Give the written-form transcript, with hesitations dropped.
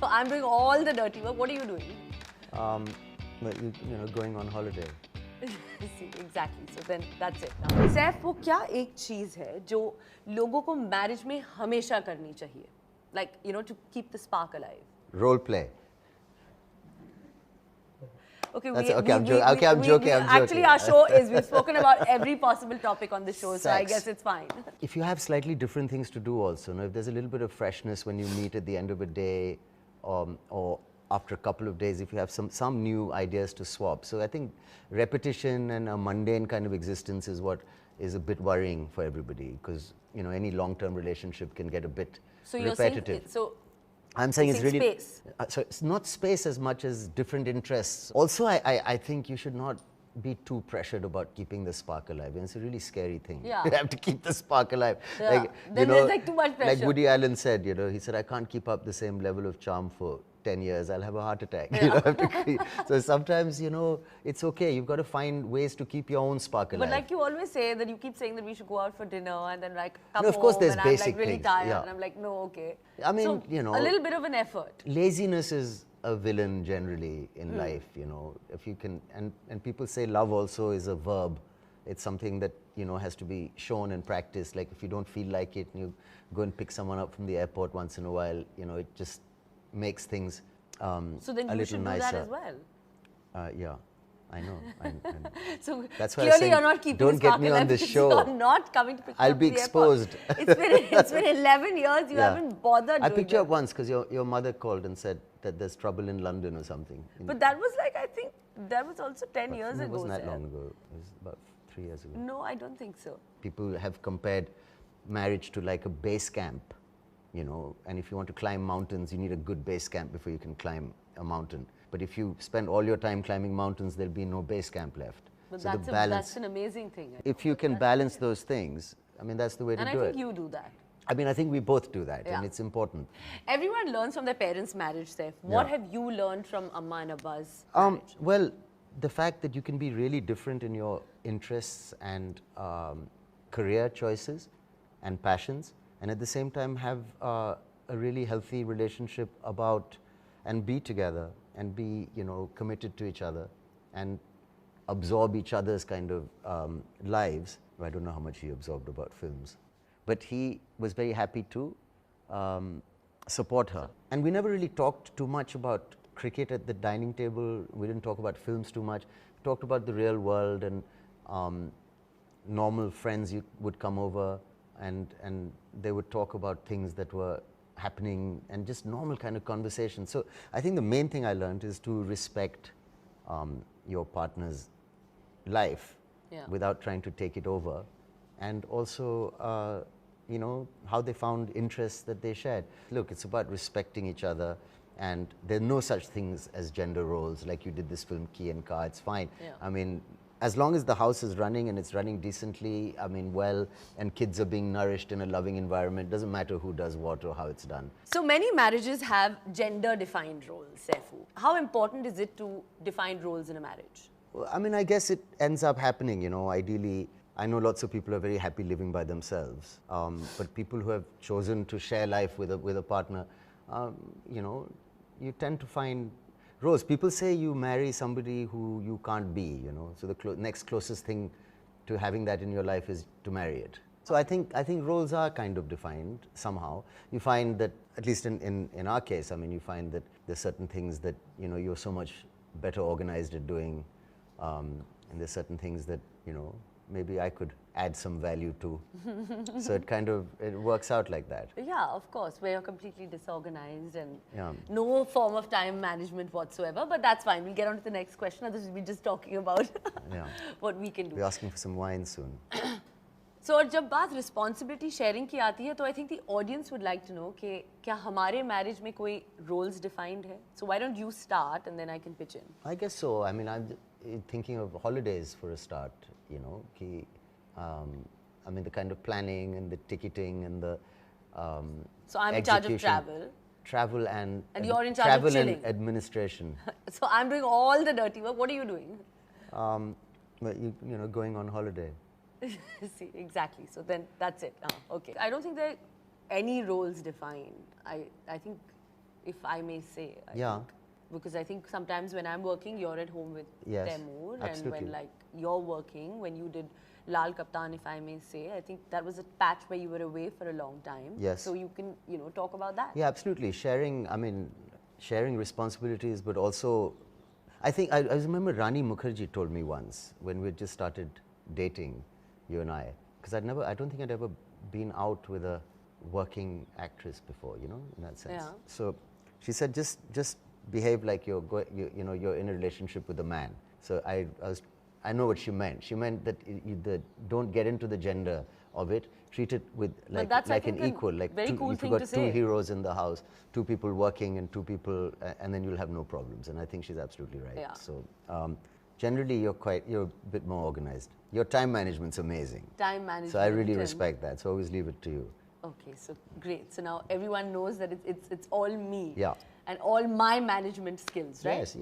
So I'm doing all the dirty work. What are you doing? But going on holiday. See, exactly. So then that's it. Now, Saif वो क्या एक चीज़ है जो लोगों को marriage में हमेशा करनी चाहिए? Like, to keep the spark alive. Role play. Okay, I'm joking. Actually, our show is, we've spoken about every possible topic on the show, so I guess it's fine. If you have slightly different things to do also, if there's a little bit of freshness when you meet at the end of a day, or after a couple of days, if you have some new ideas to swap. So I think repetition and a mundane kind of existence is what is a bit worrying for everybody, because any long-term relationship can get a bit repetitive. I'm saying it's really space. So it's not space as much as different interests. Also, I think you should not be too pressured about keeping the spark alive. And it's a really scary thing. Yeah. You have to keep the spark alive. Yeah. Then there's like too much pressure. Like Woody Allen said, he said, I can't keep up the same level of charm for 10 years, I'll have a heart attack. Yeah. So sometimes, it's okay. You've got to find ways to keep your own spark alive. But like you always say that you keep saying that we should go out for dinner and then like come of course, home there's and basic I'm like really things. tired Yeah. and I'm like, no, okay. I mean, so, a little bit of an effort. Laziness is a villain generally in life, if you can, and people say love also is a verb. It's something that, has to be shown and practiced. Like if you don't feel like it and you go and pick someone up from the airport once in a while, it just makes things so then a you little should nicer. do that as well. Yeah, I know. So that's why clearly you're not keeping don't get me on the show. You're not coming to pick I'll up be the exposed. It's been 11 years. You haven't bothered. I picked you up once because your mother called and said that there's trouble in London or something. But that was like, I think that was also 10 years ago. It wasn't that long ago. It was about 3 years ago. No, I don't think so. People have compared marriage to like a base camp, and if you want to climb mountains, you need a good base camp before you can climb a mountain. But if you spend all your time climbing mountains, there'll be no base camp left. But so that's an amazing thing. If you can balance those things, that's the way to do it. And I think you do that. I think we both do that, and it's important. Everyone learns from their parents' marriage, Saif. What have you learned from Amma and Abba's marriage? Well, the fact that you can be really different in your interests and career choices and passions, and at the same time have a really healthy relationship about and be together and be, committed to each other and absorb each other's kind of lives. I don't know how much he absorbed about films, but he was very happy to support her. And we never really talked too much about cricket at the dining table. We didn't talk about films too much. We talked about the real world, and normal friends would come over and they would talk about things that were happening and just normal kind of conversation. So I think the main thing I learned is to respect your partner's life without trying to take it over, and also how they found interests that they shared. Look, it's about respecting each other, and there are no such things as gender roles. Like you did this film Key and Car, it's fine. As long as the house is running and it's running decently, well, and kids are being nourished in a loving environment, doesn't matter who does what or how it's done. So many marriages have gender-defined roles, Saifu. How important is it to define roles in a marriage? Well, I guess it ends up happening, ideally. I know lots of people are very happy living by themselves, but people who have chosen to share life with a partner, you tend to find roles. People say you marry somebody who you can't be, so the next closest thing to having that in your life is to marry it. So I think roles are kind of defined somehow. You find that, at least in our case, you find that there's certain things that, you're so much better organized at doing, and there's certain things that, maybe I could add some value to. So it works out like that. Yeah, of course, where you're completely disorganized and no form of time management whatsoever, but that's fine. We'll get on to the next question. Otherwise, we'll be just talking about what we can do. We're asking for some wine soon. So, और जब बात responsibility sharing की आती है, तो I think the audience would like to know कि क्या हमारे marriage में कोई roles defined है? So why don't you start and then I can pitch in? I guess so. I'm thinking of holidays for a start. The kind of planning and the ticketing and the so I'm in charge of travel and you're in charge of chilling. And administration. So I'm doing all the dirty work. What are you doing? Going on holiday. See, exactly. So then that's it. Okay. I don't think there are any roles defined. I think if I may say. I Yeah. think. Because I think sometimes when I'm working, you're at home with Yes, Taimur, and absolutely. when like you're working, when you did Lal Kaptan, if I may say, I think that was a patch where you were away for a long time. Yes. So you can, you know, talk about that. Yeah, absolutely. Sharing responsibilities, but also, I think, I remember Rani Mukherjee told me once when we just started dating, you and I, because I don't think I'd ever been out with a working actress before, you know, in that sense. Yeah. So she said, just behave like you're in a relationship with a man. So I know what she meant. She meant that don't get into the gender of it. Treat it with like that's, I an think, a equal. Like very cool if thing you've to got two say. heroes in the house, two people working and two people, and then you'll have no problems. And I think she's absolutely right. Yeah. So generally, you're a bit more organized. Your time management's amazing. Time management. So I really respect that. So always leave it to you. Okay, so great. So now everyone knows that it's all me. Yeah. And all my management skills, right? Yes,